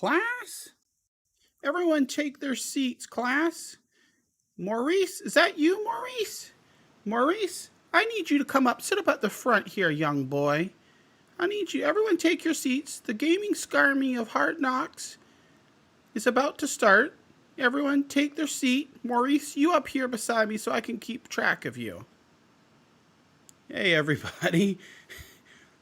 Class? Everyone take their seats, class. Maurice, is that you, Maurice? Maurice, I need you to come up. Sit up at the front here, young boy. I need you. Everyone take your seats. The gaming scarmy of Hard Knocks is about to start. Everyone take their seat. Maurice, you up here beside me so I can keep track of you. Hey, everybody.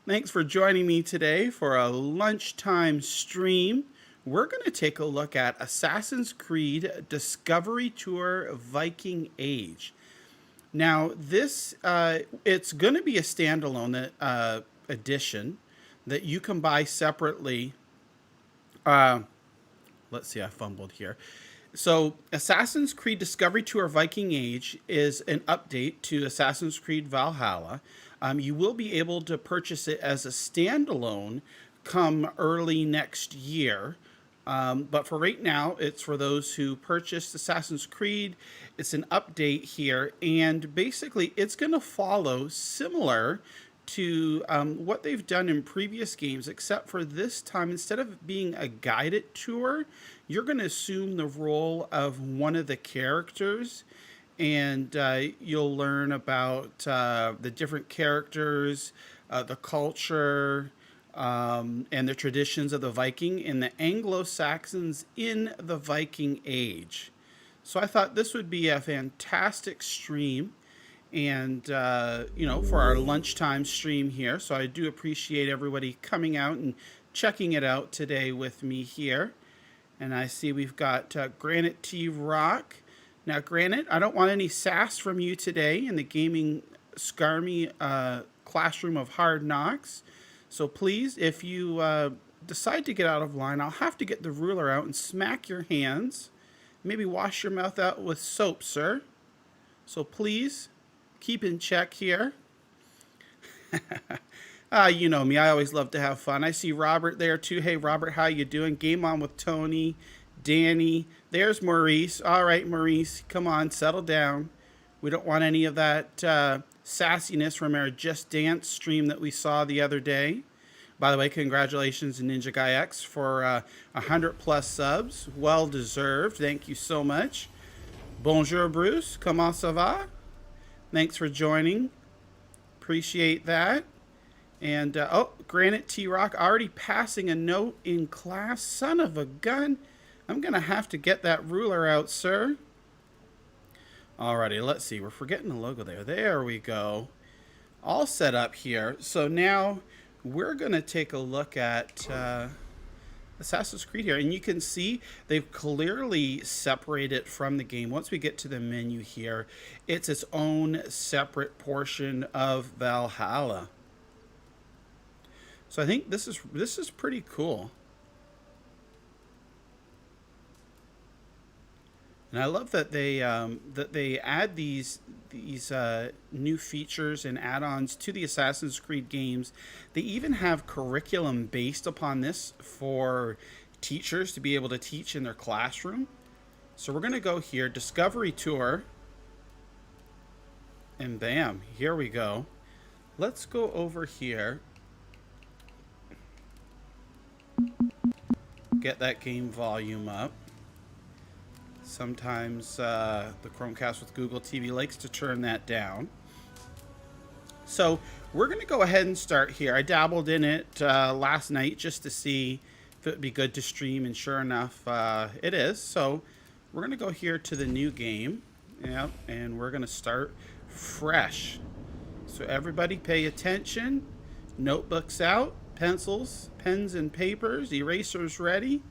Thanks for joining me today for a lunchtime stream. We're going to take a look at Assassin's Creed Discovery Tour Viking Age. Now, this it's going to be a standalone edition that you can buy separately. Let's see, I fumbled here. So, Assassin's Creed Discovery Tour Viking Age is an update to Assassin's Creed Valhalla. You will be able to purchase it as a standalone come early next year. But for right now, it's for those who purchased Assassin's Creed. It's an update here, and basically it's going to follow similar to what they've done in previous games, except for this time, instead of being a guided tour, you're going to assume the role of one of the characters, and you'll learn about the different characters, the culture, and the traditions of the Viking and the Anglo-Saxons in the Viking Age. So I thought this would be a fantastic stream, and for our lunchtime stream here. So I do appreciate everybody coming out and checking it out today with me here. And I see we've got Granite T Rock. Now, Granite, I don't want any sass from you today in the gaming scarmy classroom of Hard Knocks. So please, if you decide to get out of line, I'll have to get the ruler out and smack your hands. Maybe wash your mouth out with soap, sir. So please, keep in check here. You know me, I always love to have fun. I see Robert there too. Hey, Robert, how you doing? Game on with Tony, Danny. There's Maurice. All right, Maurice, come on, settle down. We don't want any of that sassiness from our Just Dance stream that we saw the other day. By the way, congratulations to Ninja Guy X for 100 plus subs. Well deserved. Thank you so much. Bonjour, Bruce. Comment ça va? Thanks for joining. Appreciate that. And, Granite T-Rock already passing a note in class. Son of a gun. I'm going to have to get that ruler out, sir. Alrighty, let's see. We're forgetting the logo there. There we go. All set up here. So now we're going to take a look at Assassin's Creed here. And you can see they've clearly separated from the game. Once we get to the menu here, it's its own separate portion of Valhalla. So I think this is pretty cool. And I love that they add these new features and add-ons to the Assassin's Creed games. They even have curriculum based upon this for teachers to be able to teach in their classroom. So we're going to go here, Discovery Tour, and bam, here we go. Let's go over here. Get that game volume up. Sometimes the Chromecast with Google TV likes to turn that down. So we're going to go ahead and start here. I dabbled in it last night just to see if it would be good to stream, and sure enough, it is. So we're going to go here to the new game, yep, and we're going to start fresh. So everybody pay attention. Notebooks out, pencils, pens and papers, erasers ready.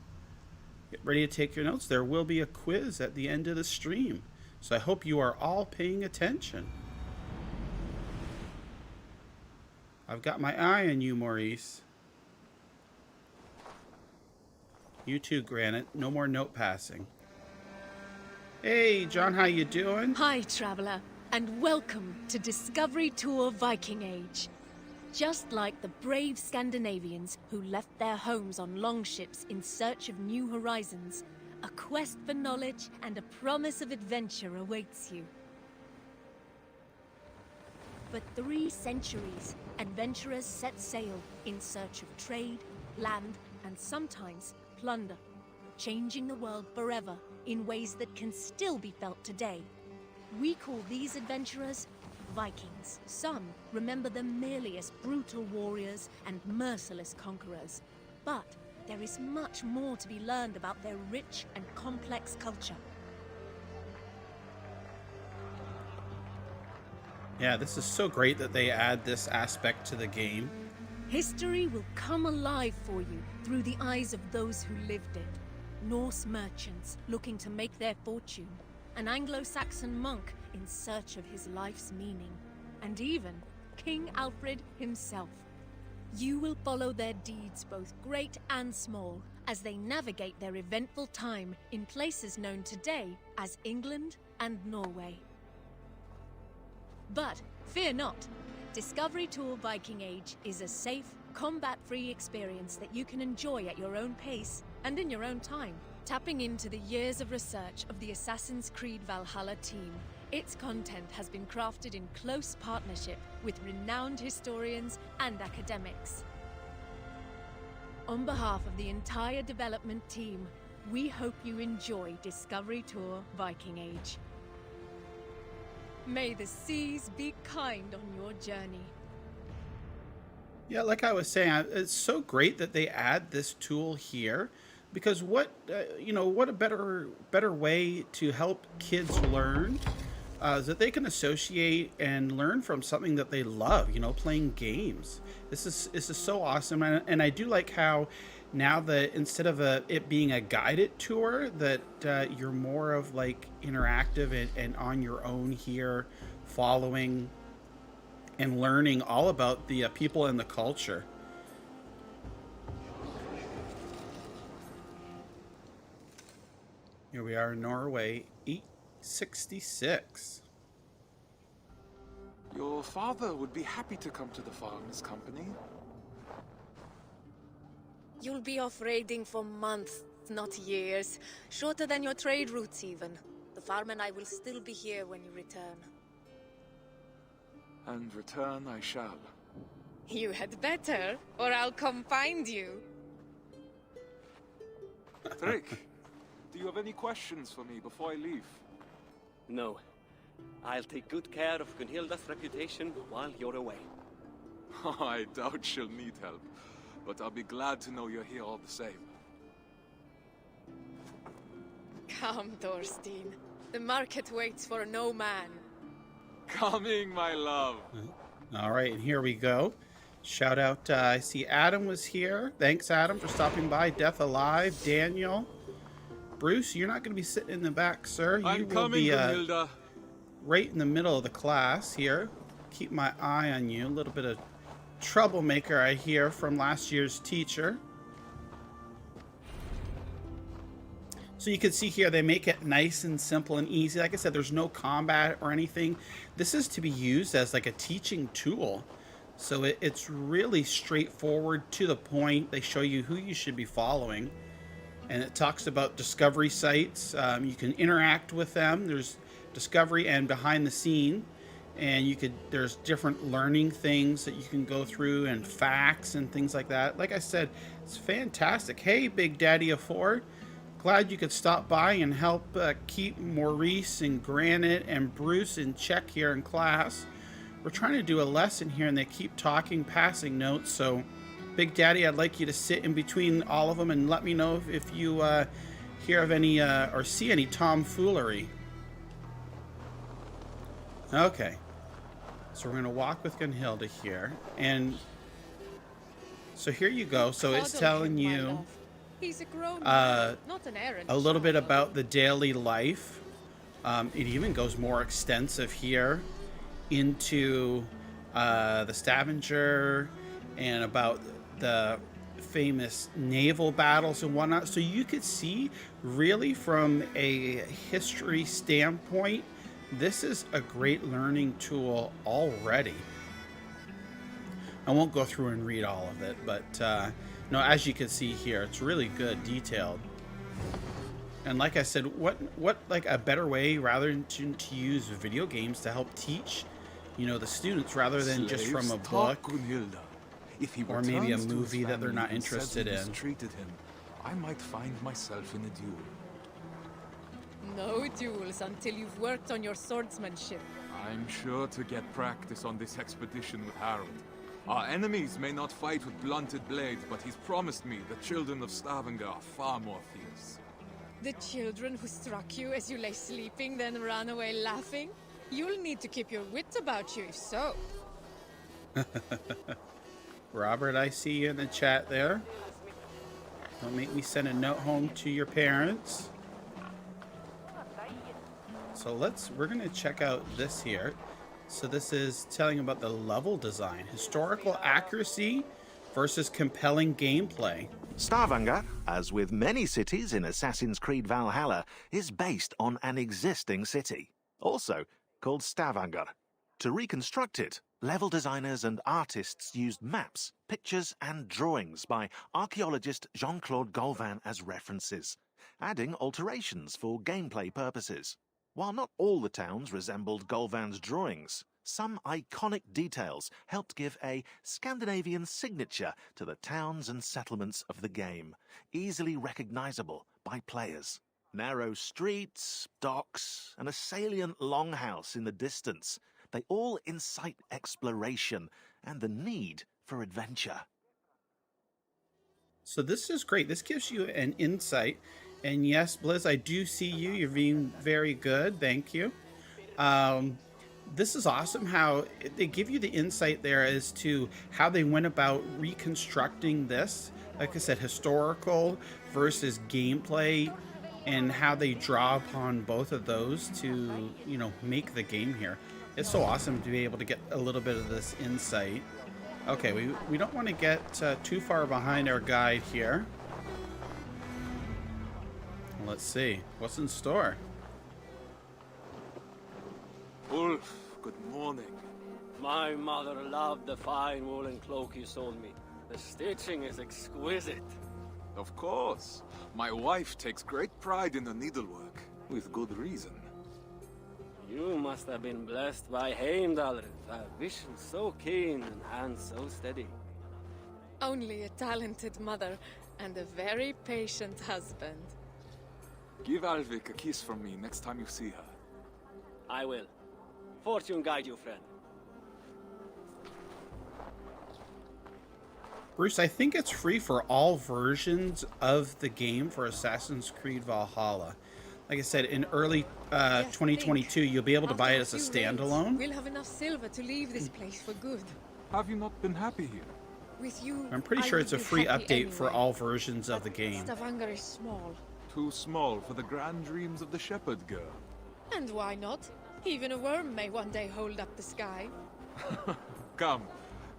Get ready to take your notes. There will be a quiz at the end of the stream. So I hope you are all paying attention. I've got my eye on you, Maurice. You too, Granite. No more note passing. Hey, John, how you doing? Hi, traveler, and welcome to Discovery Tour Viking Age. Just like the brave Scandinavians who left their homes on longships in search of new horizons, a quest for knowledge and a promise of adventure awaits you. For 3 centuries, adventurers set sail in search of trade, land, and sometimes plunder, changing the world forever in ways that can still be felt today. We call these adventurers Vikings. Some remember them merely as brutal warriors and merciless conquerors. But there is much more to be learned about their rich and complex culture. Yeah, this is so great that they add this aspect to the game. History will come alive for you through the eyes of those who lived it. Norse merchants looking to make their fortune, an Anglo-Saxon monk in search of his life's meaning, and even King Alfred himself. You will follow their deeds, both great and small, as they navigate their eventful time in places known today as England and Norway. But fear not. Discovery Tour Viking Age is a safe, combat-free experience that you can enjoy at your own pace and in your own time. Tapping into the years of research of the Assassin's Creed Valhalla team, its content has been crafted in close partnership with renowned historians and academics. On behalf of the entire development team, we hope you enjoy Discovery Tour Viking Age. May the seas be kind on your journey. Yeah, like I was saying, it's so great that they add this tool here, because what a better way to help kids learn is that they can associate and learn from something that they love. Playing games. This is so awesome, and I do like how now that instead of it being a guided tour, that you're more of like interactive and on your own here, following and learning all about the people and the culture. Here we are in Norway, 866. Your father would be happy to come to the farm's company. You'll be off raiding for months, not years. Shorter than your trade routes even. The farm and I will still be here when you return. And return I shall. You had better, or I'll come find you. Trick, do you have any questions for me before I leave? No. I'll take good care of Gunhilda's reputation while you're away. I doubt she'll need help, but I'll be glad to know you're here all the same. Come, Thorstein. The market waits for no man. Coming, my love. All right, and here we go. Shout out, I see Adam was here. Thanks, Adam, for stopping by. Death Alive, Daniel. Bruce, you're not going to be sitting in the back, sir. You I'm will coming, be Gunhilda. right in the middle of the class here. Keep my eye on you. A little bit of troublemaker, I hear, from last year's teacher. So you can see here, they make it nice and simple and easy. Like I said, there's no combat or anything. This is to be used as like a teaching tool. So it's really straightforward, to the point. They show you who you should be following. And it talks about discovery sites. You can interact with them. There's discovery and behind the scene. And there's different learning things that you can go through, and facts and things like that. Like I said, it's fantastic. Hey, Big Daddy of 4. Glad you could stop by and help keep Maurice and Granite and Bruce in check here in class. We're trying to do a lesson here, and they keep talking, passing notes. So, Big Daddy, I'd like you to sit in between all of them and let me know if you hear of any or see any tomfoolery. Okay. So we're going to walk with Gunhilda here. And so here you go. So it's telling you He's a grown man, not an errand a little bit child. about the daily life. It even goes more extensive here into the Stavanger and about the famous naval battles and whatnot. So you could see, really, from a history standpoint, this is a great learning tool already. I won't go through and read all of it, but no, as you can see here, it's really good, detailed. And like I said, what like a better way rather than to use video games to help teach, the students, rather than just from a book Gunhilda. If he or maybe a returns to his movie that they're family not and says interested we in. mistreated him, I might find myself in a duel. No duels until you've worked on your swordsmanship. I'm sure to get practice on this expedition with Harold. Our enemies may not fight with blunted blades, but he's promised me the children of Stavanger are far more fierce. The children who struck you as you lay sleeping, then ran away laughing? You'll need to keep your wits about you if so. Robert, I see you in the chat there. Don't make me send a note home to your parents. So we're gonna check out this here. So this is telling about the level design. Historical accuracy versus compelling gameplay. Stavanger, as with many cities in Assassin's Creed Valhalla, is based on an existing city, also called Stavanger. To reconstruct it, level designers and artists used maps, pictures and drawings by archaeologist Jean-Claude Gauvin as references, adding alterations for gameplay purposes. While not all the towns resembled Golvan's drawings, some iconic details helped give a Scandinavian signature to the towns and settlements of the game, easily recognizable by players. Narrow streets, docks, and a salient longhouse in the distance, they all incite exploration and the need for adventure. So this is great. This gives you an insight. And yes, Blizz, I do see you. You're being very good. Thank you. This is awesome how they give you the insight there as to how they went about reconstructing this. Like I said, historical versus gameplay, and how they draw upon both of those to, you know, make the game here. It's so awesome to be able to get a little bit of this insight. Okay, we don't want to get too far behind our guide here. Let's see what's in store. Ulf, good morning. My mother loved the fine woolen cloak you sold me. The stitching is exquisite. Of course. My wife takes great pride in the needlework, with good reason. You must have been blessed by Heimdall, a vision so keen and hands so steady. Only a talented mother and a very patient husband. Give Alvik a kiss from me next time you see her. I will. Fortune guide you, friend. Bruce, I think it's free for all versions of the game for Assassin's Creed Valhalla. Like I said, in early 2022, you'll be able to buy it as a standalone. We'll have enough silver to leave this place for good. Have you not been happy here? With you, I'm pretty sure it's a free update for all versions of the game. Stavanger is small. Too small for the grand dreams of the shepherd girl. And why not? Even a worm may one day hold up the sky. Come,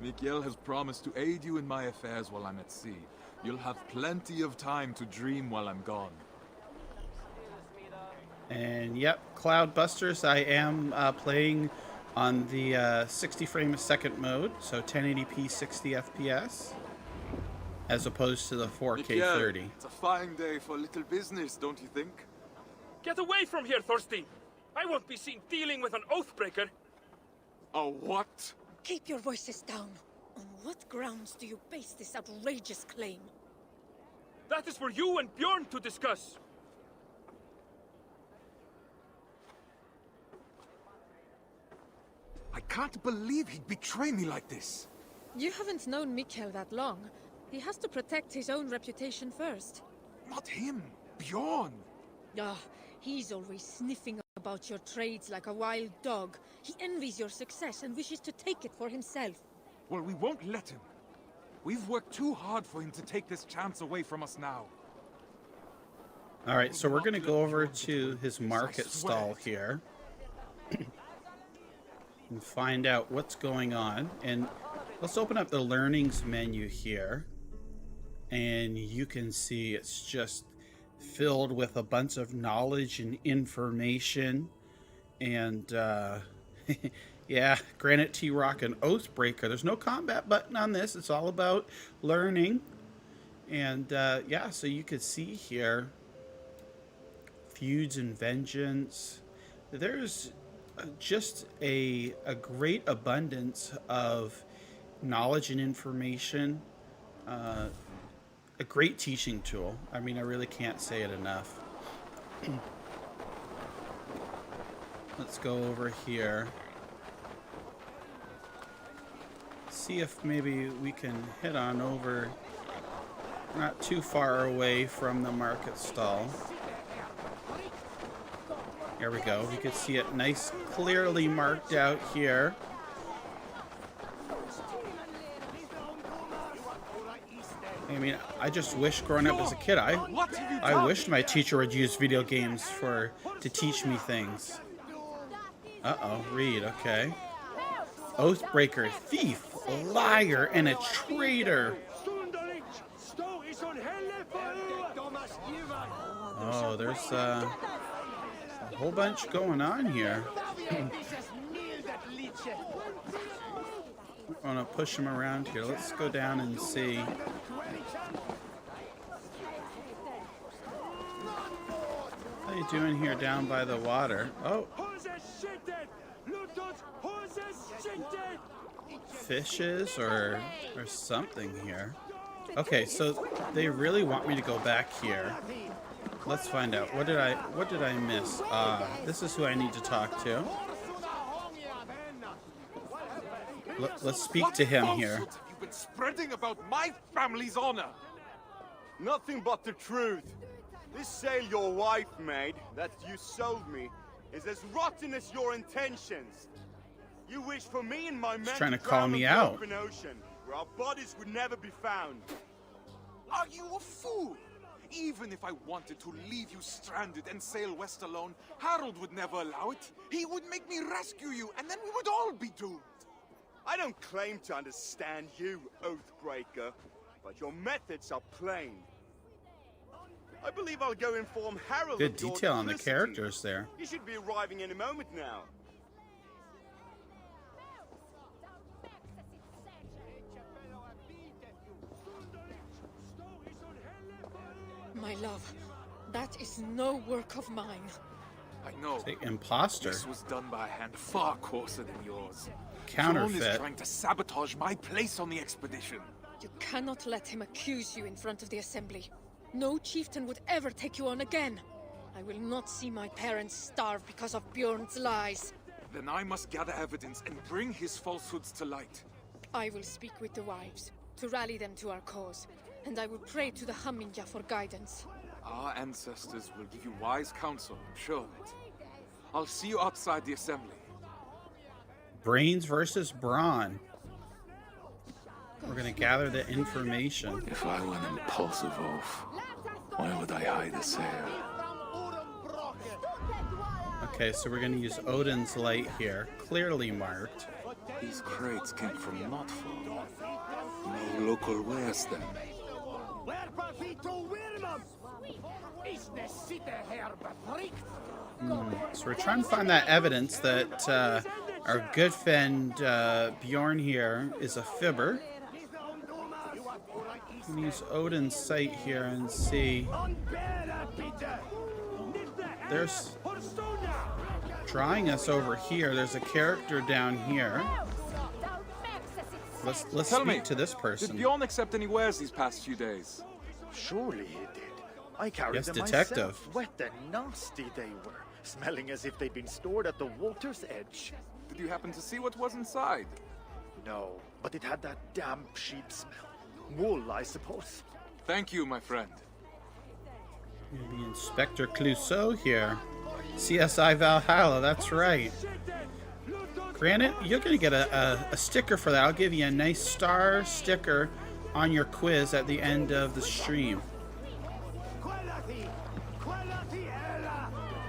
Mikhail has promised to aid you in my affairs while I'm at sea. You'll have plenty of time to dream while I'm gone. And yep, Cloudbusters, I am playing on the 60 frame a second mode, so 1080p 60 FPS, as opposed to the 4K Mikhail, 30. it's a fine day for little business, don't you think? Get away from here, Thorstein! I won't be seen dealing with an oathbreaker! A what? Keep your voices down. On what grounds do you base this outrageous claim? That is for you and Bjorn to discuss! I can't believe he'd betray me like this. You haven't known Mikhail that long. He has to protect his own reputation first. Not him, Bjorn. Ah, he's always sniffing about your trades like a wild dog. He envies your success and wishes to take it for himself. Well, we won't let him. We've worked too hard for him to take this chance away from us now. All right, so we're going to go over to his market stall here and find out what's going on. And let's open up the learnings menu here. And you can see it's just filled with a bunch of knowledge and information. And yeah, Granite T-Rock and Oathbreaker. There's no combat button on this. It's all about learning. And yeah, so you could see here, feuds and vengeance. There's just a great abundance of knowledge and information. a great teaching tool. I mean, I really can't say it enough. Let's go over here. See if maybe we can head on over, not too far away from the market stall. There we go. We can see it nice, clearly marked out here. I mean, I just wish growing up as a kid, I wished my teacher would use video games to teach me things. Uh-oh, read, okay. Oathbreaker, thief, liar, and a traitor. Oh, there's a whole bunch going on here. I want to push him around here. Let's go down and see. How you doing here down by the water? Oh. Fishes or something here. Okay, so they really want me to go back here. Let's find out. What did I miss? This is who I need to talk to. Let's speak to him here. What have you been spreading about my family's honor? Nothing but the truth. This sail your wife made, that you sold me, is as rotten as your intentions. You wish for me and my men trying to to call drown me in the out. open ocean, where our bodies would never be found. Are you a fool? Even if I wanted to leave you stranded and sail west alone, Harold would never allow it. He would make me rescue you, and then we would all be doomed. I don't claim to understand you, Oathbreaker, but your methods are plain. I believe I'll go inform Harold. Good of your detail on the duplicity. characters there. He should be arriving any moment now. My love, that is no work of mine. I know. The imposter. This was done by a hand far coarser than yours. Counterfeit. John is trying to sabotage my place on the expedition. You cannot let him accuse you in front of the assembly. No chieftain would ever take you on again. I will not see my parents starve because of Bjorn's lies. Then I must gather evidence and bring his falsehoods to light. I will speak with the wives, to rally them to our cause, and I will pray to the Hamminja for guidance. Our ancestors will give you wise counsel, I'm sure of it. I'll see you outside the assembly. Brains versus brawn. We're gonna gather the information. If I were an impulsive oaf, why would I hide a sail? Okay, so we're gonna use Odin's light here, clearly marked. These crates came from not far. No local wares then. So we're trying to find that evidence that our good friend Bjorn here is a fibber. We can use Odin's sight here and see. There's drawing us over here. There's a character down here. Let's Tell me, speak to this Did person. Bjorn accept any wares these past few days? Surely he did. I carried Yes, them detective. myself. Wet and nasty they were, smelling as if they'd been stored at the water's edge. Did you happen to see what was inside? No, but it had that damp sheep smell. Wool, I suppose. Thank you, my friend. Maybe Inspector Clouseau here. CSI Valhalla, that's right. Granted, you're going to get a sticker for that. I'll give you a nice star sticker on your quiz at the end of the stream.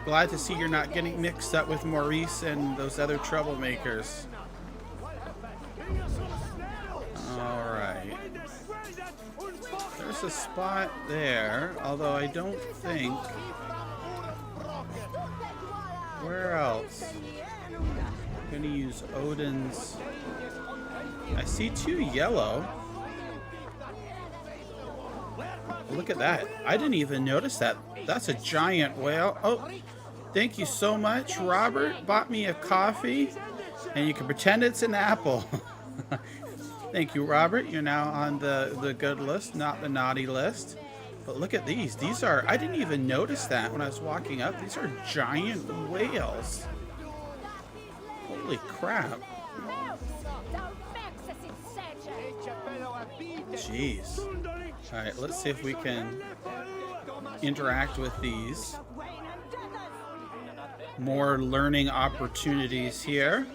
Glad to see you're not getting mixed up with Maurice and those other troublemakers. Alright. There's a spot there, although I don't think... Where else? I'm gonna use Odin's... I see 2 yellow. Look at that. I didn't even notice that. That's a giant whale. Oh, thank you so much, Robert. Bought me a coffee, and you can pretend it's an apple. Thank you, Robert. You're now on the good list, not the naughty list. But look at these. These are, I didn't even notice that when I was walking up. These are giant whales. Holy crap. Jeez. Alright, let's see if we can interact with these. More learning opportunities here.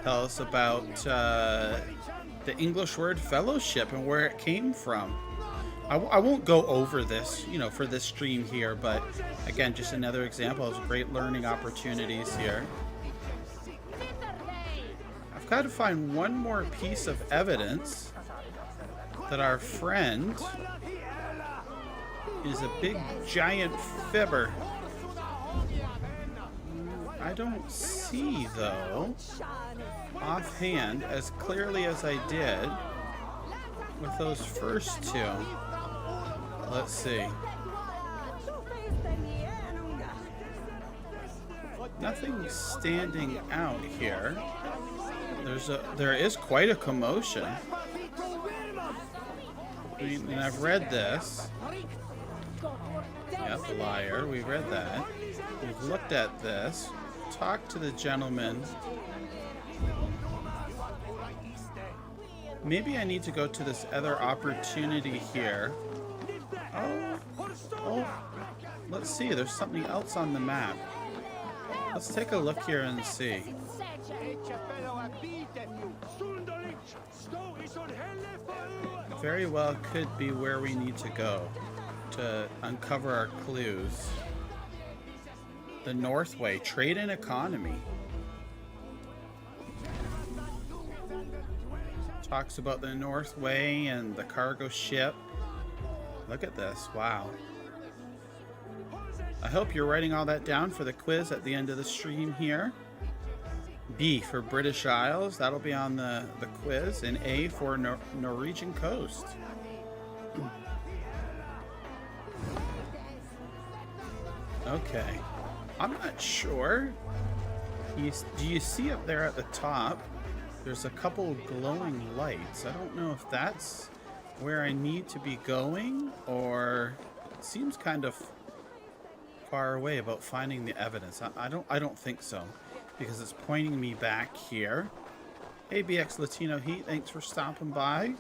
Tell us about the English word fellowship and where it came from. I won't go over this, you know, for this stream here, but again, just another example of great learning opportunities here. I've got to find one more piece of evidence that our friend is a big giant fibber. I don't see, though, offhand, as clearly as I did with those first two. Let's see. Nothing standing out here. There is quite a commotion. I mean, and I've read this. Yep, liar. We read that. We've looked at this. Talked to the gentleman. Maybe I need to go to this other opportunity here. Oh, let's see. There's something else on the map. Let's take a look here and see. Very well could be where we need to go to uncover our clues. The Northway, trade and economy. Talks about the Northway and the cargo ship. Look at this, wow. I hope you're writing all that down for the quiz at the end of the stream here. B for British Isles, that'll be on the quiz, and A for Norwegian coast. Okay, I'm not sure. Do you see up there at the top? There's a couple glowing lights. I don't know if that's where I need to be going, or it seems kind of far away about finding the evidence. I don't think so, because it's pointing me back here. Hey, BX Latino Heat, thanks for stopping by.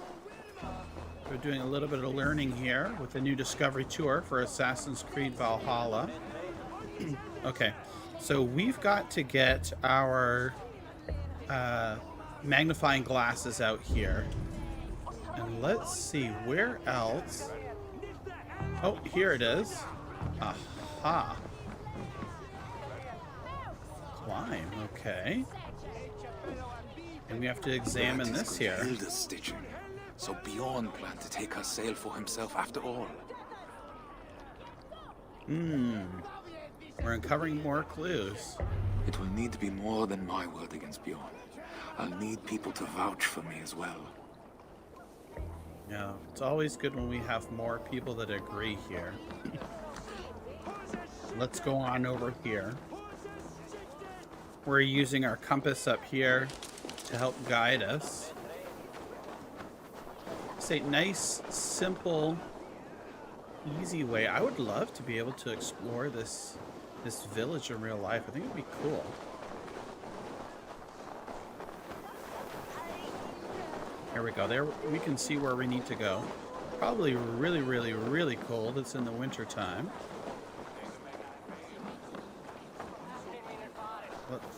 We're doing a little bit of learning here with the new Discovery Tour for Assassin's Creed Valhalla. Okay, so we've got to get our magnifying glasses out here. And let's see, where else? Oh, here it is. Aha. Climb, okay. And we have to examine this here. Stitching. So Bjorn planned to take her sail for himself after all. We're uncovering more clues. It will need to be more than my word against Bjorn. I'll need people to vouch for me as well. Yeah, it's always good when we have more people that agree here. Let's go on over here. We're using our compass up here to help guide us. It's a nice, simple, easy way. I would love to be able to explore this village in real life. I think it would be cool. Here we go. There we can see where we need to go. Probably really, really, really cold. It's in the winter time.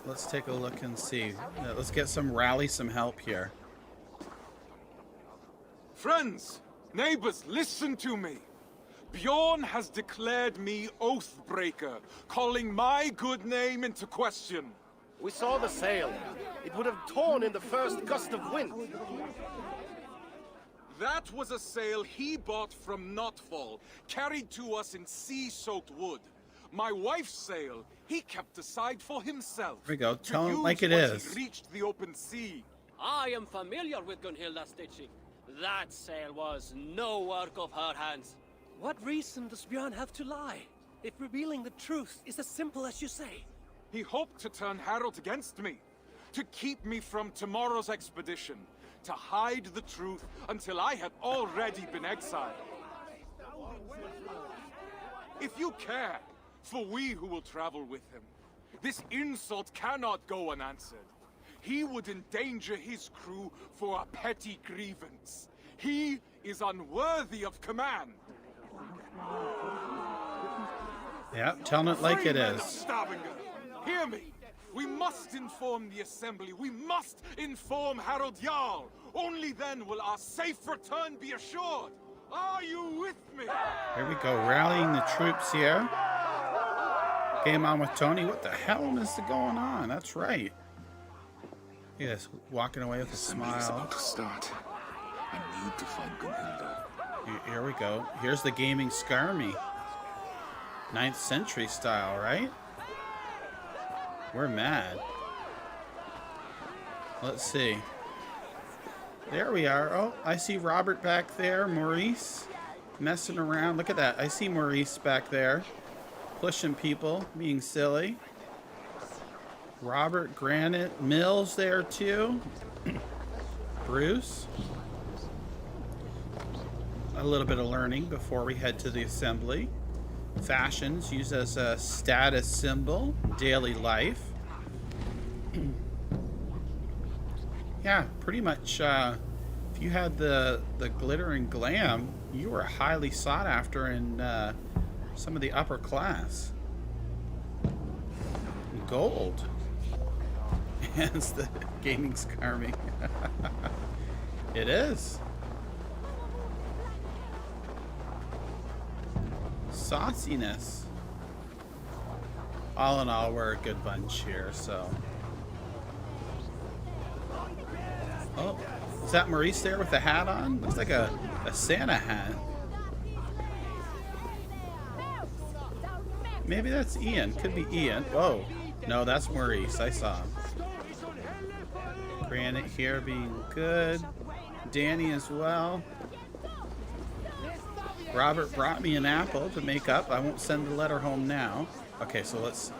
Let's take a look and see. Let's get some help here. Friends, neighbors, listen to me. Bjorn has declared me Oathbreaker, calling my good name into question. We saw the sail. It would have torn in the first gust of wind. That was a sail he bought from Notfall, carried to us in sea-soaked wood. My wife's sail, he kept aside for himself. Here we go. Tell him use like it once is. he reached the open sea. I am familiar with Gunhilda's stitching. That sail was no work of her hands. What reason does Bjorn have to lie, if revealing the truth is as simple as you say? He hoped to turn Harold against me. to keep me from tomorrow's expedition, to hide the truth until I had already been exiled. If you care for we who will travel with him, this insult cannot go unanswered. He would endanger his crew for a petty grievance. He is unworthy of command. Yep, telling it like it Freemen is. of Stavanger, hear me. We must inform the assembly. We must inform Harold Jarl. Only then will our safe return be assured. Are you with me? Here we go, rallying the troops here. Game on with Tony. What the hell is going on? That's right. Yes, walking away with a Assembly's smile. about to start. I need to find Gunhilda. Here we go. Here's the gaming Skarmy. 9th century style, right? We're mad. Let's see. There we are. Oh, I see Robert back there. Maurice messing around. Look at that. I see Maurice back there. Pushing people, being silly. Robert, Granite, Mills there too. Bruce. A little bit of learning before we head to the assembly. Fashions used as a status symbol. Daily life. Yeah, pretty much if you had the glitter and glam, you were highly sought after in some of the upper class. Gold. It's the gaming Skarmy. It is. Sauciness. All in all, we're a good bunch here, so. Oh, is that Maurice there with the hat on? Looks like a Santa hat. Maybe that's Ian. Could be Ian. Whoa. No, that's Maurice. I saw him. Granite here being good. Danny as well. Robert brought me an apple to make up. I won't send the letter home now. Okay, so let's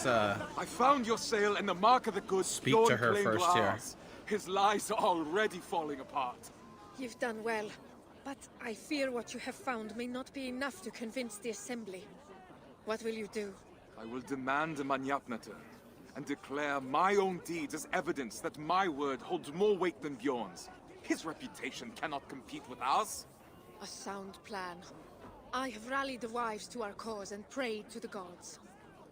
I found your sail and the mark of the goods speak Bjorn to her claimed first were here. ours. His lies are already falling apart. You've done well, but I fear what you have found may not be enough to convince the assembly. What will you do? I will demand a manyapnater and declare my own deeds as evidence that my word holds more weight than Bjorn's. His reputation cannot compete with ours. A sound plan. I have rallied the wives to our cause and prayed to the gods.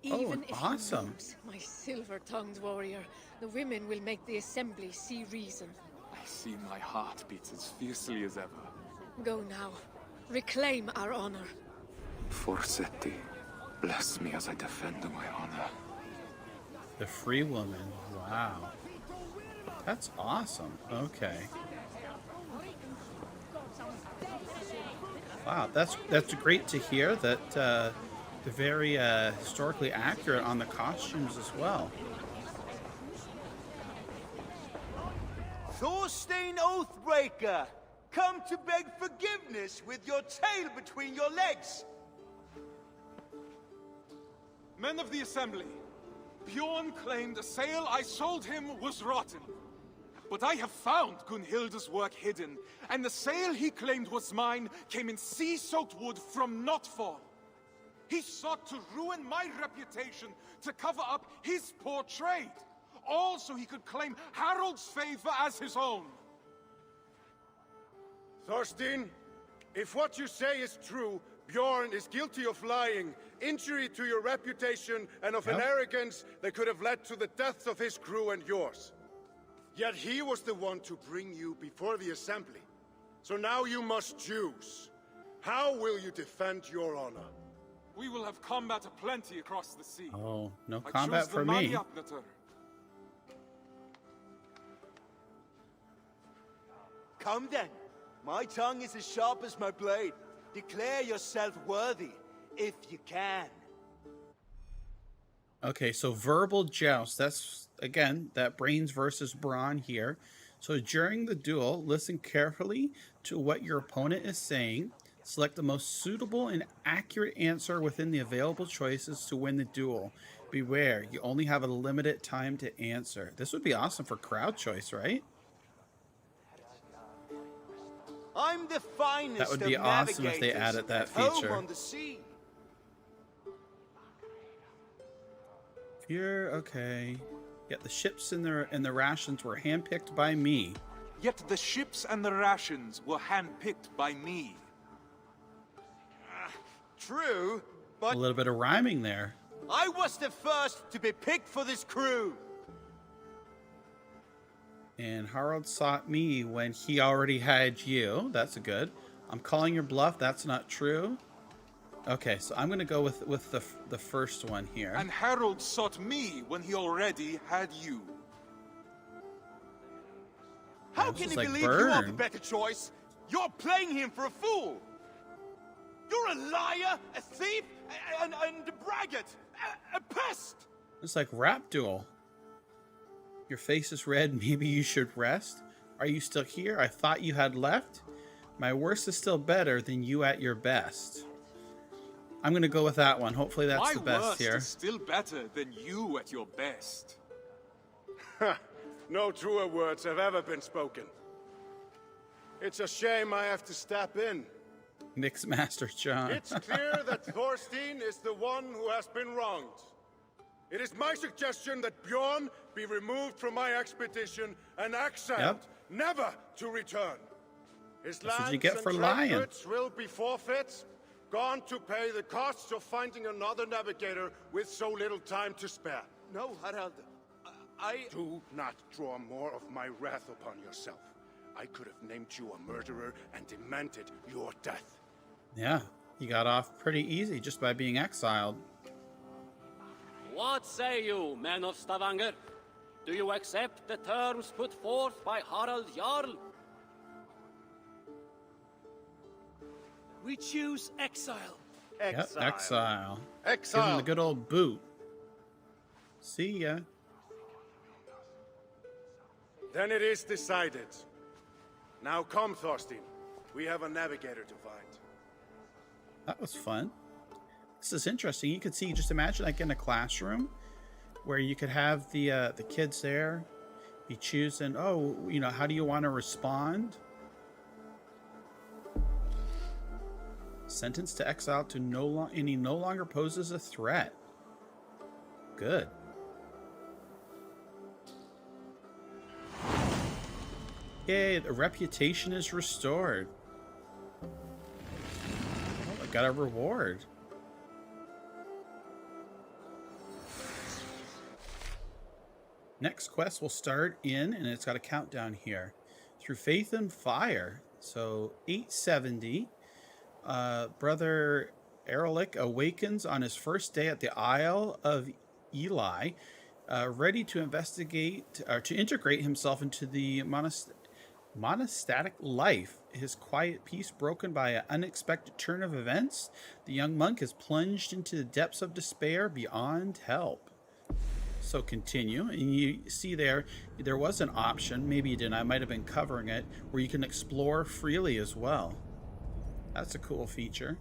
Even if awesome. you lose, my silver-tongued warrior, the women will make the assembly see reason. I see my heart beats as fiercely as ever. Go now. Reclaim our honor. Forsetti, bless me as I defend my honor. The free woman. Wow. That's awesome. Okay. Wow, that's great to hear that they're very historically accurate on the costumes as well. Thorstein Oathbreaker, come to beg forgiveness with your tail between your legs. Men of the assembly, Bjorn claimed a sail I sold him was rotten. But I have found Gunhilda's work hidden, and the sail he claimed was mine came in sea-soaked wood from Notfall. He sought to ruin my reputation to cover up his poor trade, all so he could claim Harold's favor as his own. Thorstein, if what you say is true, Bjorn is guilty of lying, injury to your reputation, and of an arrogance that could have led to the deaths of his crew and yours. Yet he was the one to bring you before the assembly. So now you must choose. How will you defend your honor? We will have combat aplenty across the sea. Oh, no I combat choose the for me. Manyapnater. Come then. My tongue is as sharp as my blade. Declare yourself worthy, if you can. Okay, so verbal joust. That's, again, that brains versus brawn here. So during the duel, listen carefully to what your opponent is saying. Select the most suitable and accurate answer within the available choices to win the duel. Beware, you only have a limited time to answer. This would be awesome for crowd choice, right? I'm the finest That would be of awesome if they navigators added that at home feature. on the sea. You're okay. Yet the ships and the rations were handpicked by me. Yet the ships and the rations were handpicked by me. True, A but little bit of rhyming there. I was the first to be picked for this crew. And Harold sought me when he already had you. That's good. I'm calling your bluff. That's not true. Okay, so I'm gonna go with the first one here. And Harold sought me when he already had you. How This can is he like believe you are the Burn. better choice? You're playing him for a fool. You're a liar, a thief, and a braggart, a pest. It's like rap duel. Your face is red. Maybe you should rest. Are you still here? I thought you had left. My worst is still better than you at your best. I'm gonna go with that one. Hopefully that's My the best worst here. is still better than you at your best. No truer words have ever been spoken. It's a shame I have to step in. Mixmaster John. It's clear that Thorstein is the one who has been wronged. It is my suggestion that Bjorn be removed from my expedition and exiled, never to return. His That's what lands you get and for trade lying. goods will be forfeit, gone to pay the costs of finding another navigator with so little time to spare. No, Harald. Do not draw more of my wrath upon yourself. I could have named you a murderer and demanded your death. Yeah, you got off pretty easy just by being exiled. What say you, men of Stavanger? Do you accept the terms put forth by Harald Jarl? We choose exile. Yep, exile. Give him the Exile. good old boot. See ya. Then it is decided. Now come, Thorstein. We have a navigator to find. That was fun. This is interesting. You could see, just imagine like in a classroom where you could have the kids there be choosing, oh, you know, how do you want to respond? Sentenced to exile to no longer poses a threat. Good. Yay, the reputation is restored. Oh, I got a reward. Next quest will start in, and it's got a countdown here, through Faith and Fire. So 870. Brother Erlich awakens on his first day at the Isle of Eli, ready to investigate or to integrate himself into the monastic life. His quiet peace broken by an unexpected turn of events, the young monk is plunged into the depths of despair beyond help. So continue, and you see there was an option, maybe you didn't, I might have been covering it, where you can explore freely as well. That's a cool feature.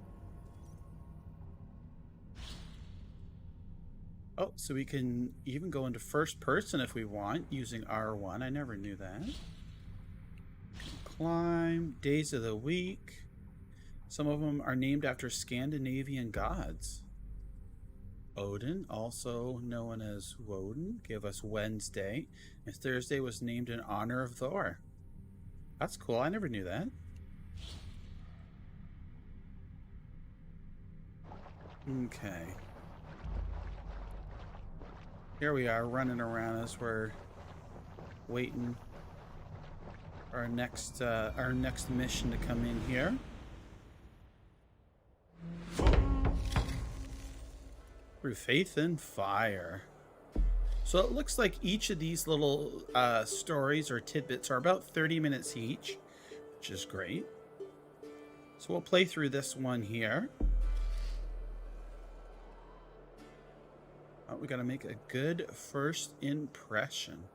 Oh, so we can even go into first person if we want, using R1. I never knew that. Climb, days of the week. Some of them are named after Scandinavian gods. Odin, also known as Woden, gave us Wednesday, and Thursday was named in honor of Thor. That's cool. I never knew that. Okay. Here we are running around as we're waiting for our next mission to come in here. Through Faith and Fire. So it looks like each of these little stories or tidbits are about 30 minutes each, which is great. So we'll play through this one here. Oh, we got to make a good first impression.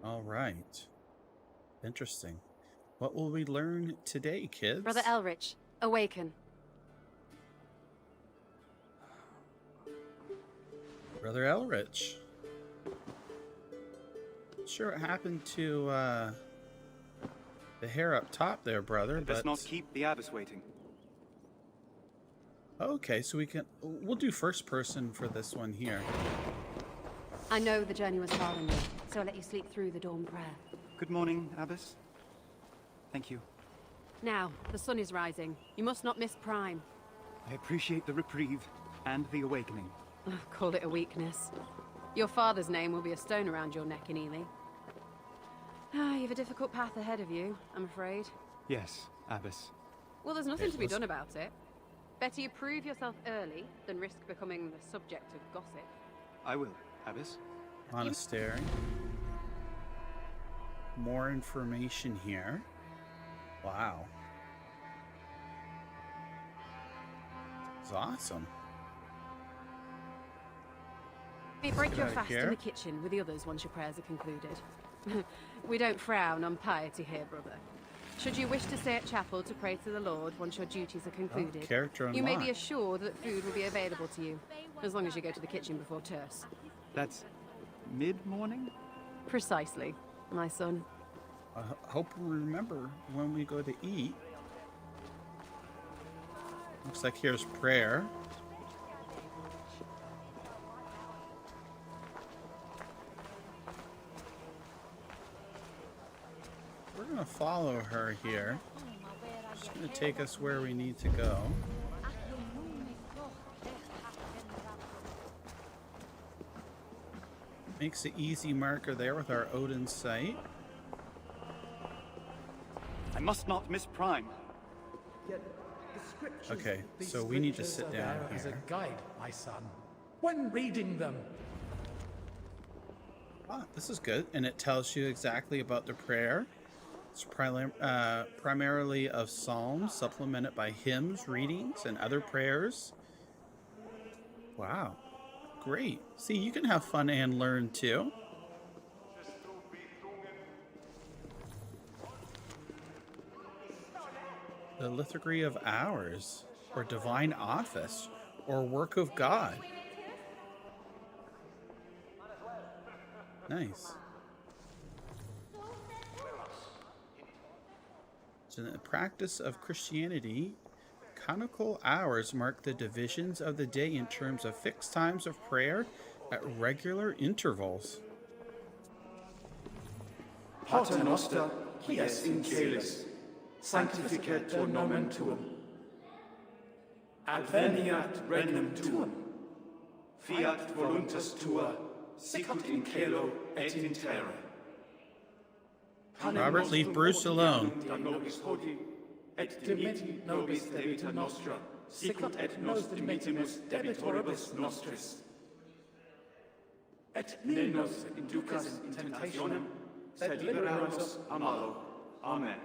All right. Interesting. What will we learn today, kids? Brother Elrich, awaken. Brother Elrich. Not sure what happened to the hair up top there, brother. Let's but not keep the abbess waiting. Okay, so we'll do first person for this one here. I know the journey was far enough, so I'll let you sleep through the dawn prayer. Good morning, abbess. Thank you. Now, the sun is rising. You must not miss Prime. I appreciate the reprieve and the awakening. Call it a weakness. Your father's name will be a stone around your neck in Ely. You've a difficult path ahead of you, I'm afraid. Yes, abbess. Well, there's nothing to be done about it. Better you prove yourself early than risk becoming the subject of gossip. I will, abbess. Monastery. More information here. Wow. It's awesome. Hey, break your Get out of fast in here. the kitchen with the others once your prayers are concluded. We don't frown on piety here, brother. Should you wish to stay at chapel to pray to the Lord once your duties are concluded, character you may be unlocked. assured that food will be available to you, as long as you go to the kitchen before terce. That's mid-morning? Precisely, my son. I hope we remember when we go to eat. Looks like here's prayer. We're going to follow her here. She's going to take us where we need to go. Makes an easy marker there with our Odin sight. I must not miss Prime. Okay, so we need to sit down as a here. guide, my son. When reading them, Ah, this is good, and it tells you exactly about the prayer. It's primarily of psalms, supplemented by hymns, readings, and other prayers. Wow, great. See, you can have fun and learn too. The liturgy of hours, or divine office, or work of God. Nice. So in the practice of Christianity, canonical hours mark the divisions of the day in terms of fixed times of prayer at regular intervals. Pater noster, qui es in caelis, sanctificetur nomen tuum. Adveniat regnum tuum. Fiat voluntas tua, sicut in caelo et in terra. Robert, leave Bruce alone. Da nobis hodie, et dimitti nobis debita nostra, sicut et nos dimittimus debitoribus nostris. Et ne nos inducas in tentationem, sed libera nos a malo. Amen.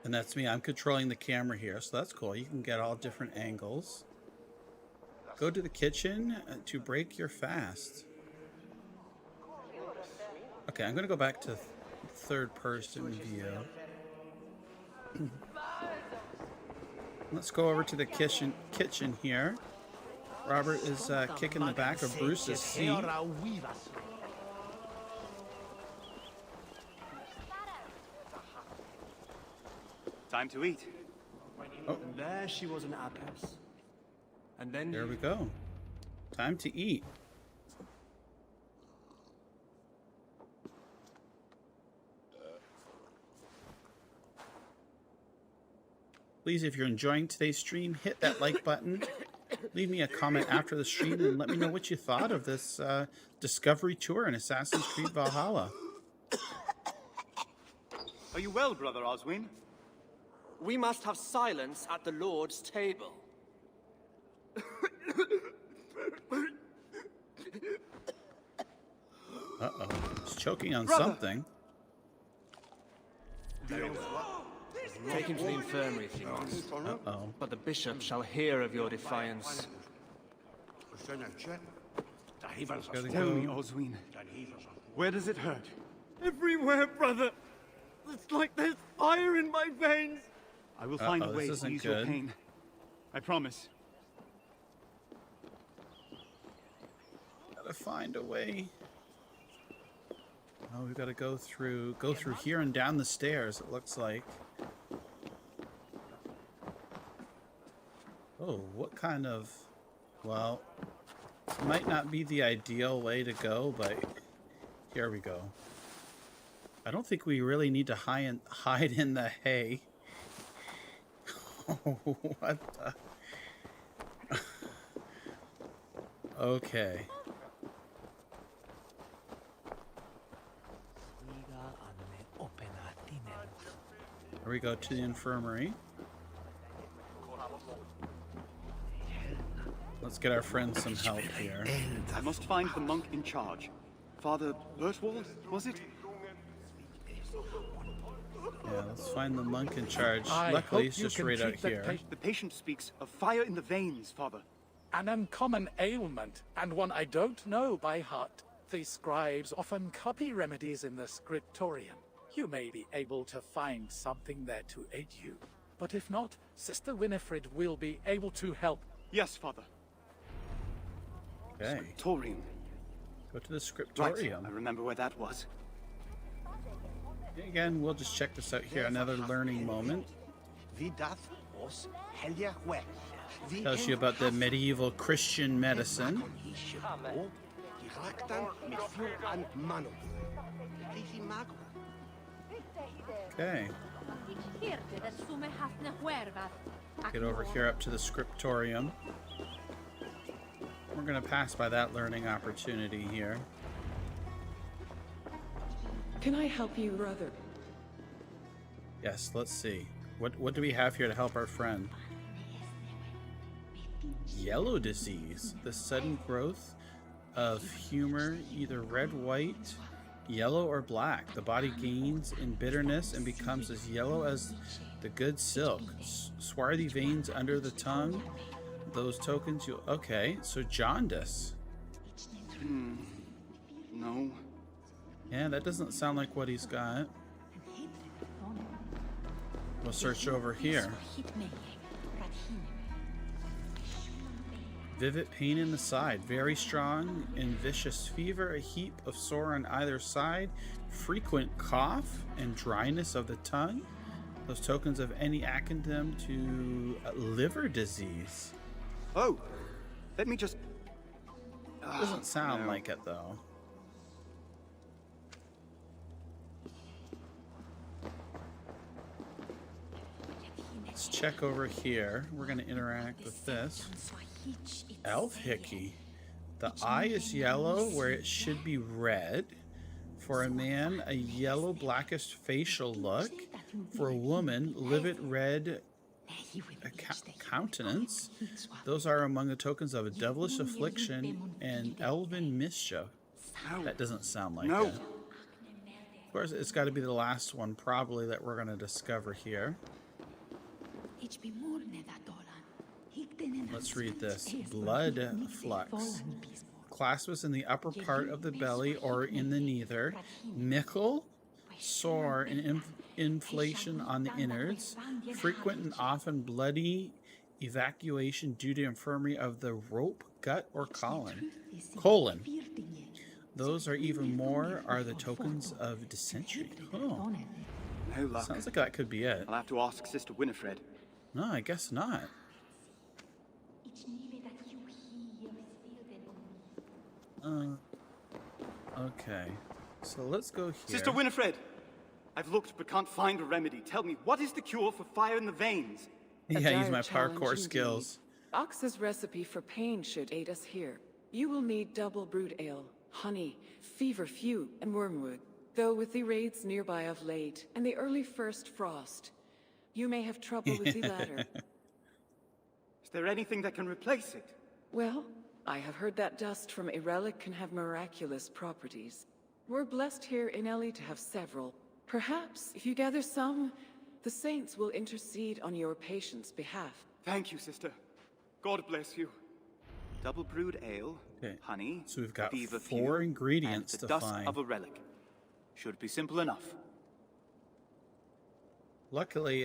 And that's me. I'm controlling the camera here, so that's cool. You can get all different angles. Go to the kitchen to break your fast. Okay, I'm going to go back to third person view. Let's go over to the kitchen here. Robert is kicking the back of Bruce's seat. Time to eat. Oh, There she was an abbess. And then there we go. Time to eat. Please, if you're enjoying today's stream, hit that like button. Leave me a comment after the stream and let me know what you thought of this discovery tour in Assassin's Creed Valhalla. Are you well, Brother Oswin? we must have silence at the Lord's table. Uh-oh. He's choking on Brother. something. Take him to the infirmary if you must. Uh-oh. But the bishop shall hear of your defiance. Gotta Tell me, go. Oswin, where does it hurt? Everywhere, brother. It's like there's fire in my veins. I will find a way to ease your pain. I promise. Gotta find a way. Oh, we've got to go through here and down the stairs, it looks like. Oh, what kind of... Well, it might not be the ideal way to go, but here we go. I don't think we really need to hide in the hay. What the... Okay. Here we go to the infirmary. Let's get our friend some help here. I must find the monk in charge. Father Bertwald, was it? Yeah, let's find the monk in charge. Luckily, he's just right out here. The patient speaks of fire in the veins, Father. An uncommon ailment, and one I don't know by heart. The scribes often copy remedies in the scriptorium. You may be able to find something there to aid you. But if not, Sister Winifred will be able to help. Yes, Father. Okay. Scriptorium. Go to the scriptorium. Right. I remember where that was. Again, we'll just check this out here. Another learning moment. Tells you about the medieval Christian medicine. Okay. Get over here up to the scriptorium. We're going to pass by that learning opportunity here. Can I help you, brother? Yes, let's see. What do we have here to help our friend? Yellow disease. The sudden growth of humor, either red, white, yellow, or black. The body gains in bitterness and becomes as yellow as the good silk. Swarthy veins under the tongue. Those tokens you... Okay, so jaundice. No. Yeah, that doesn't sound like what he's got. We'll search over here. Vivid pain in the side, very strong and vicious fever, a heap of sore on either side, frequent cough and dryness of the tongue. Those tokens of any addendum to liver disease. Oh, let me just... Doesn't sound like it, though. Let's check over here. We're going to interact with this. Elf hickey. The eye is yellow where it should be red. For a man, a yellow blackish facial look. For a woman, livid red countenance. Those are among the tokens of a devilish affliction and elven mischief. That doesn't sound like it. Of course, it's got to be the last one probably that we're going to discover here. Let's read this. Blood flux. Claspus in the upper part of the belly or in the neither. Mickle, sore, and inflation on the innards. Frequent and often bloody evacuation due to infirmity of the rope, gut, or colon. Those are even more are the tokens of dysentery. Oh. No luck. Sounds like that could be it. I'll have to ask Sister Winifred. No, I guess not. Okay. So let's go here. Sister Winifred! I've looked but can't find a remedy. Tell me, what is the cure for fire in the veins? Yeah, use my parkour skills. Ox's recipe for pain should aid us here. You will need double brewed ale, honey, feverfew, and wormwood. Though with the raids nearby of late, and the early first frost, you may have trouble with the latter. Is there anything that can replace it? Well, I have heard that dust from a relic can have miraculous properties. We're blessed here in Ellie to have several. Perhaps, if you gather some, the saints will intercede on your patient's behalf. Thank you, sister. God bless you. Double brewed ale, honey, so we've got feverfew, 4 ingredients and the to dust find. of a relic. Should be simple enough. Luckily,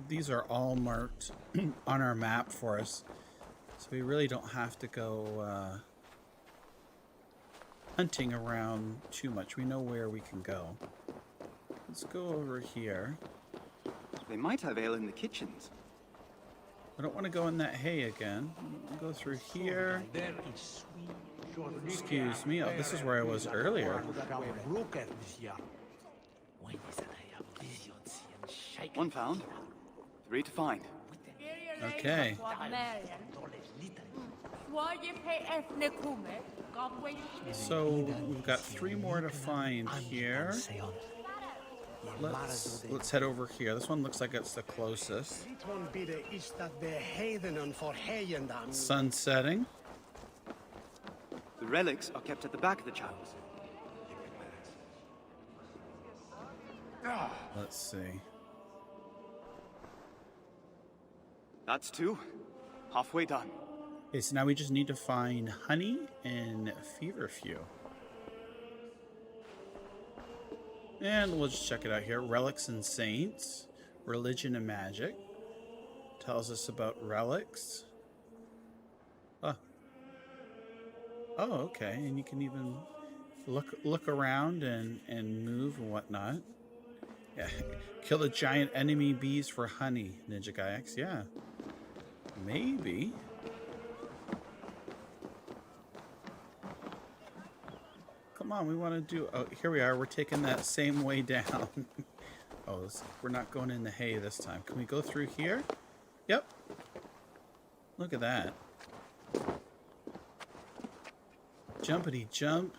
these are all marked on our map for us, so we really don't have to go hunting around too much. We know where we can go. Let's go over here. They might have ale in the kitchens. I don't want to go in that hay again. Go through here. Excuse me. Oh, this is where I was earlier. One found. 3 to find. Okay. So we've got 3 more to find here. Let's head over here. This one looks like it's the closest. Sun setting. The relics are kept at the back of the chapels. Let's see. That's 2. Halfway done. Okay, so now we just need to find honey and feverfew. And we'll just check it out here. Relics and Saints. Religion and Magic. Tells us about relics. Oh, okay. And you can even look around and move and whatnot. Yeah. Kill the giant enemy bees for honey, Ninja Guy X. Yeah. Maybe. Come on, we want to do... Oh, here we are. We're taking that same way down. We're not going in the hay this time. Can we go through here? Yep. Look at that. Jumpity jump.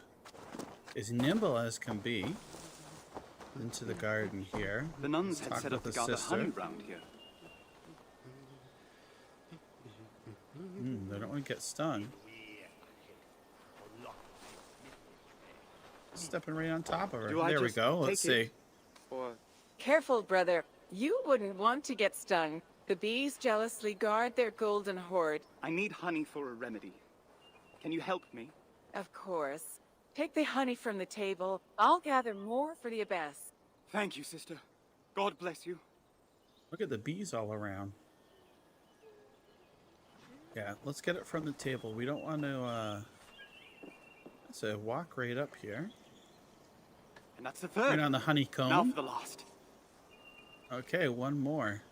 As nimble as can be. Into the garden here. The nuns had set up to gather honey round here. They don't want to get stung. Stepping right on top of her. There we go. Let's see. Careful, brother. You wouldn't want to get stung. The bees jealously guard their golden hoard. I need honey for a remedy. Can you help me? Of course. Take the honey from the table. I'll gather more for the abbess. Thank you, sister. God bless you. Look at the bees all around. Yeah, let's get it from the table. We don't want to, so walk right up here. And that's the third. Right on the honeycomb. Now for the last. Okay, one more.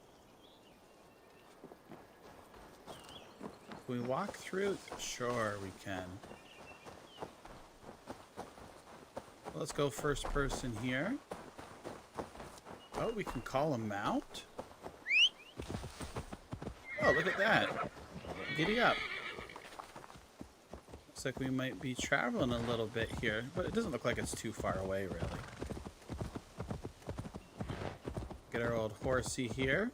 Can we walk through? Sure, we can. Let's go first person here. Oh, we can call them out? Oh, look at that. Giddy up. Looks like we might be traveling a little bit here, but it doesn't look like it's too far away, really. Get our old horsey here.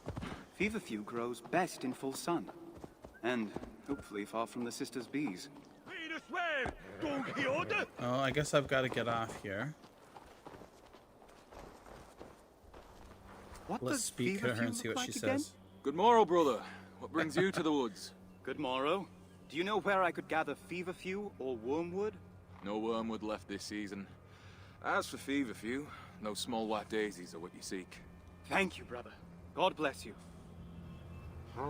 Feverfew grows best in full sun. And hopefully far from the sisters' bees. Oh, I guess I've got to get off here. Let's speak to her and see what she says. Good morrow, brother. What brings you to the woods? Good morrow. Do you know where I could gather feverfew or wormwood? No wormwood left this season. As for feverfew, no small white daisies are what you seek. Thank you, brother. God bless you.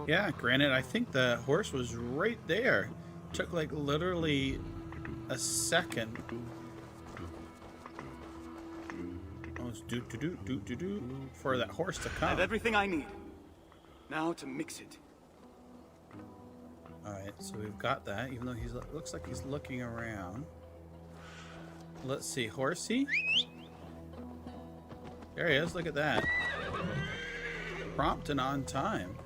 Yeah, granted, I think the horse was right there. Took like literally a second. Almost do for that horse to come. I have everything I need. Now to mix it. Alright, so we've got that, even though he's looks like he's looking around. Let's see, horsey? There he is, look at that. Prompt and on time.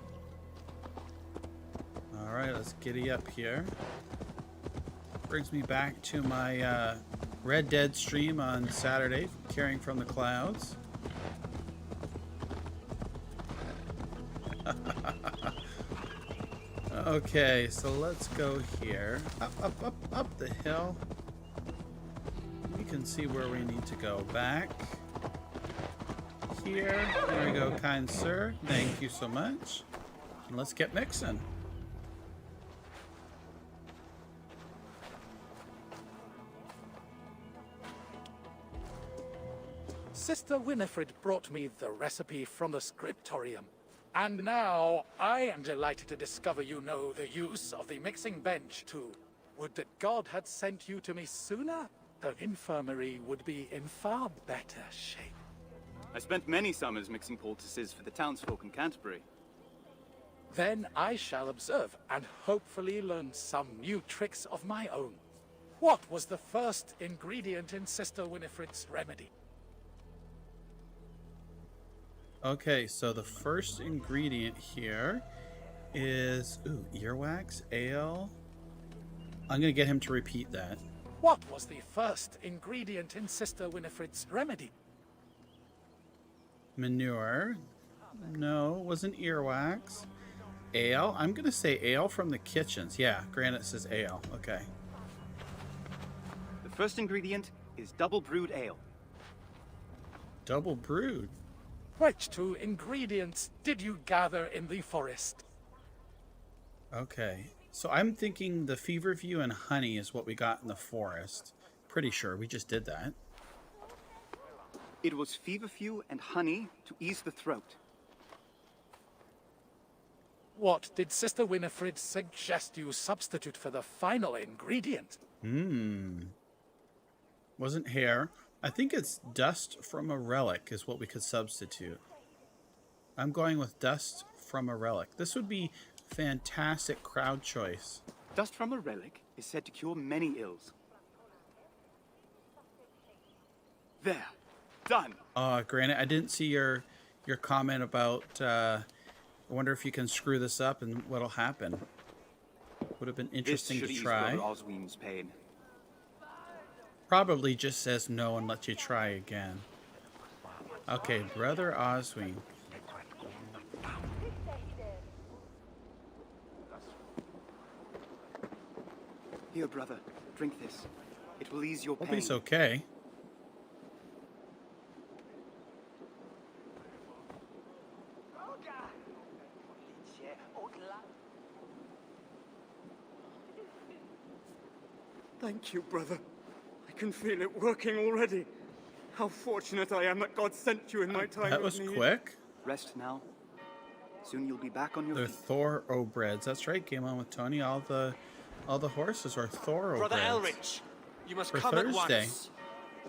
Alright, let's giddy up here. Brings me back to my Red Dead stream on Saturday, Caring from the Clouds. Okay, so let's go here. Up the hill. We can see where we need to go. Back. Here. There we go, kind sir. Thank you so much. And let's get mixing. Sister Winifred brought me the recipe from the scriptorium. And now, I am delighted to discover you know the use of the mixing bench, too. Would that God had sent you to me sooner? The infirmary would be in far better shape. I spent many summers mixing poultices for the townsfolk in Canterbury. Then I shall observe, and hopefully learn some new tricks of my own. What was the first ingredient in Sister Winifred's remedy? Okay, so the first ingredient here is earwax, ale. I'm gonna get him to repeat that. What was the first ingredient in Sister Winifred's remedy? Manure. No, it wasn't earwax. Ale. I'm gonna say ale from the kitchens. Yeah, Granite says ale. Okay. The first ingredient is double brewed ale. Double brewed. Which two ingredients did you gather in the forest? Okay, so I'm thinking the feverfew and honey is what we got in the forest. Pretty sure we just did that. It was feverfew and honey to ease the throat. What did Sister Winifred suggest you substitute for the final ingredient? Wasn't hair. I think it's dust from a relic is what we could substitute. I'm going with dust from a relic. This would be fantastic crowd choice. Dust from a relic is said to cure many ills. There. Done. Granite, I didn't see your comment about I wonder if you can screw this up and what'll happen. Would have been interesting to try. This should ease Brother Oswin's pain. Probably just says no and lets you try again. Okay, Brother Oswin. Here, brother. Drink this. It will ease your pain. Hope he's okay. Thank you, brother. I can feel it working already. How fortunate I am that God sent you in my time That of was need. quick. Rest now. Soon you'll be back on your They're feet. thoroughbreds. That's right. Game on with Tony. All the horses are thoroughbreds. Brother Elrich, you must For come Thursday. at once.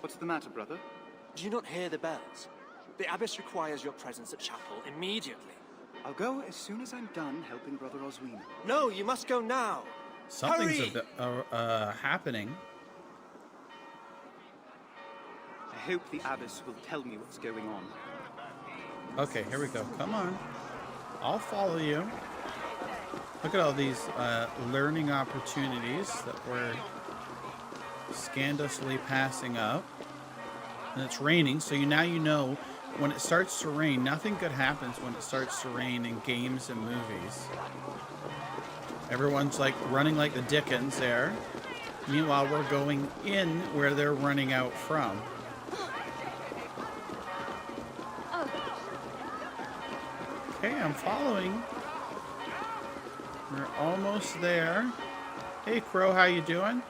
What's the matter, brother? Do you not hear the bells? The abbess requires your presence at chapel immediately. I'll go as soon as I'm done helping Brother Oswin. No, you must go now. Something's Hurry! happening. I hope the abbess will tell me what's going on. Okay, here we go. Come on. I'll follow you. Look at all these learning opportunities that we're scandalously passing up. And it's raining, so now you know when it starts to rain, nothing good happens when it starts to rain in games and movies. Everyone's like running like the Dickens there. Meanwhile, we're going in where they're running out from. Okay, I'm following. We're almost there. Hey, Crow, how you doing?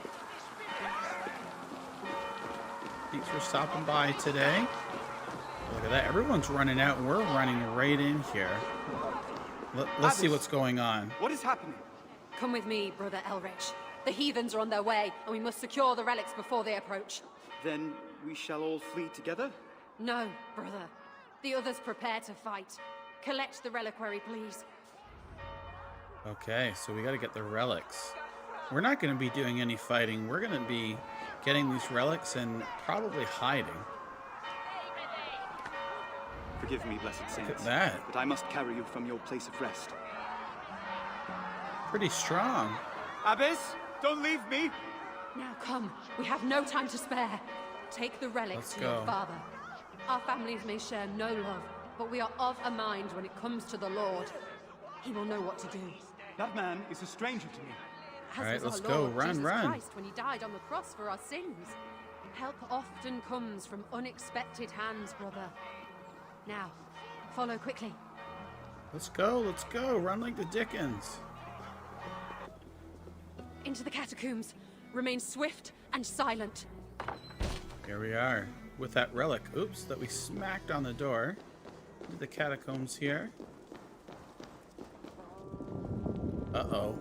Thanks for stopping by today. Look at that. Everyone's running out, and we're running right in here. Let's see what's going on. What is happening? Come with me, Brother Elrich. The heathens are on their way, and we must secure the relics before they approach. Then we shall all flee together? No, brother. The others prepare to fight. Collect the reliquary, please. Okay, so we got to get the relics. We're not going to be doing any fighting. We're going to be getting these relics and probably hiding. Forgive me, blessed saints. Look at that. But I must carry you from your place of rest. Pretty strong. Abbess, don't leave me! Now come. We have no time to spare. Take the relics Let's to go. your father. Our families may share no love, but we are of a mind when it comes to the Lord. He will know what to do. That man is a stranger to me. As All right, was let's our go. Lord Run, Jesus run. Christ when he died on the cross for our sins. Help often comes from unexpected hands, brother. Now, follow quickly. Let's go. Let's go. Run like the Dickens. Into the catacombs. Remain swift and silent. Here we are. with that relic. Oops, that we smacked on the door. The catacombs here. Uh-oh.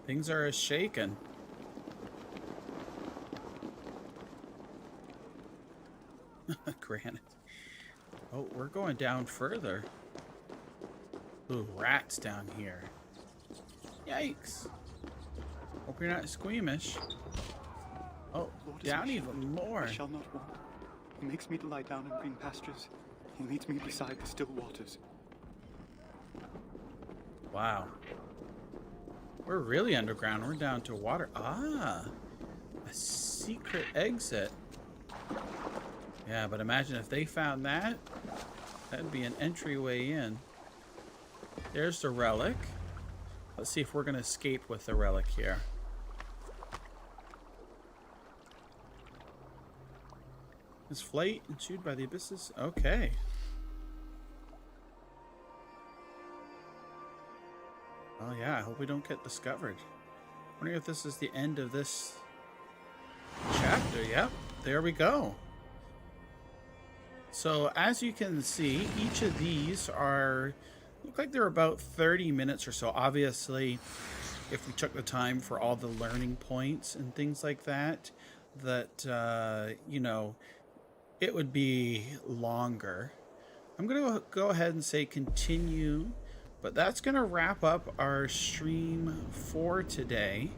Things are a-shaken. Granite. Oh, we're going down further. Ooh, rats down here. Yikes. Hope you're not squeamish. Oh, Lord down is my even shepherd. more. I shall not want. He makes me to lie down in green pastures. He leads me beside the still waters. Wow. We're really underground. We're down to water. Ah, a secret exit. Yeah, but imagine if they found that. That'd be an entryway in. There's the relic. Let's see if we're going to escape with the relic here. Is flight ensued by the abysses? Okay. Oh yeah, I hope we don't get discovered. Wondering if this is the end of this chapter. Yep, there we go. So as you can see, each of these look like they're about 30 minutes or so. Obviously, if we took the time for all the learning points and things like that, you know, it would be longer. I'm gonna go ahead and say continue, but that's gonna wrap up our stream for today.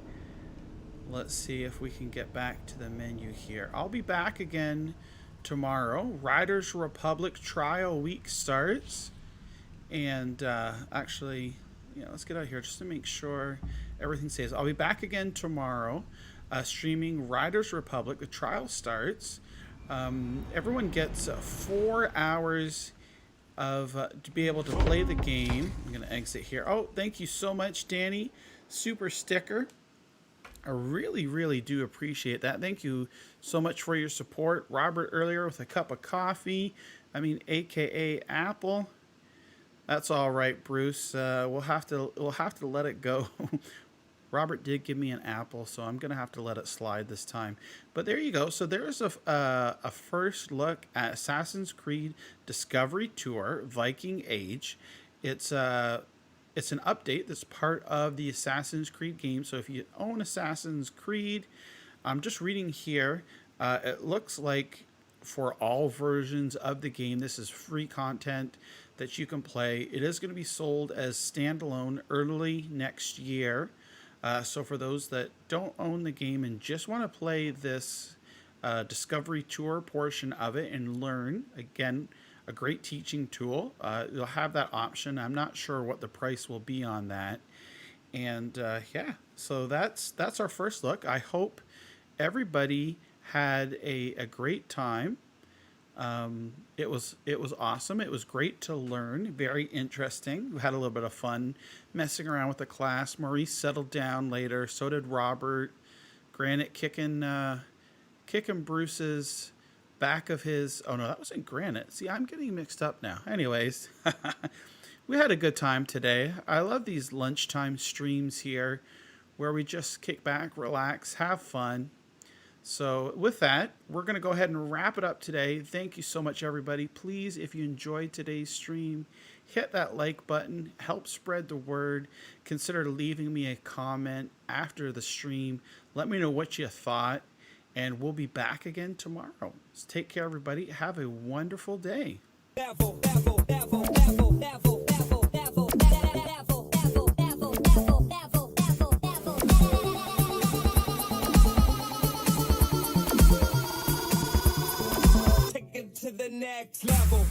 Let's see if we can get back to the menu here. I'll be back again tomorrow. Riders Republic Trial Week starts. And actually, yeah, let's get out here just to make sure everything stays. I'll be back again tomorrow, streaming Riders Republic. The trial starts. Everyone gets 4 hours of to be able to play the game. I'm going to exit here. Oh, thank you so much, Danny. Super sticker. I really, really do appreciate that. Thank you so much for your support. Robert earlier with a cup of coffee. I mean, AKA Apple. That's all right, Bruce. We'll have to let it go. Robert did give me an apple, so I'm gonna have to let it slide this time. But there you go. So there's a first look at Assassin's Creed Discovery Tour Viking Age. It's an update that's part of the Assassin's Creed game. So if you own Assassin's Creed, I'm just reading here. It looks like for all versions of the game, this is free content that you can play. It is going to be sold as standalone early next year. So for those that don't own the game and just want to play this Discovery Tour portion of it and learn, again, a great teaching tool, you'll have that option. I'm not sure what the price will be on that. And yeah, so that's our first look. I hope everybody had a great time. It was awesome. It was great to learn. Very interesting. We had a little bit of fun messing around with the class. Maurice settled down later. So did Robert. Granite kicking Bruce's back of his. Oh no, that wasn't Granite. See, I'm getting mixed up now. Anyways, we had a good time today. I love these lunchtime streams here, where we just kick back, relax, have fun. So with that, we're going to go ahead and wrap it up today. Thank you so much, everybody. Please, if you enjoyed today's stream, hit that like button. Help spread the word. Consider leaving me a comment after the stream. Let me know what you thought. And we'll be back again tomorrow. So take care, everybody. Have a wonderful day. To the next level.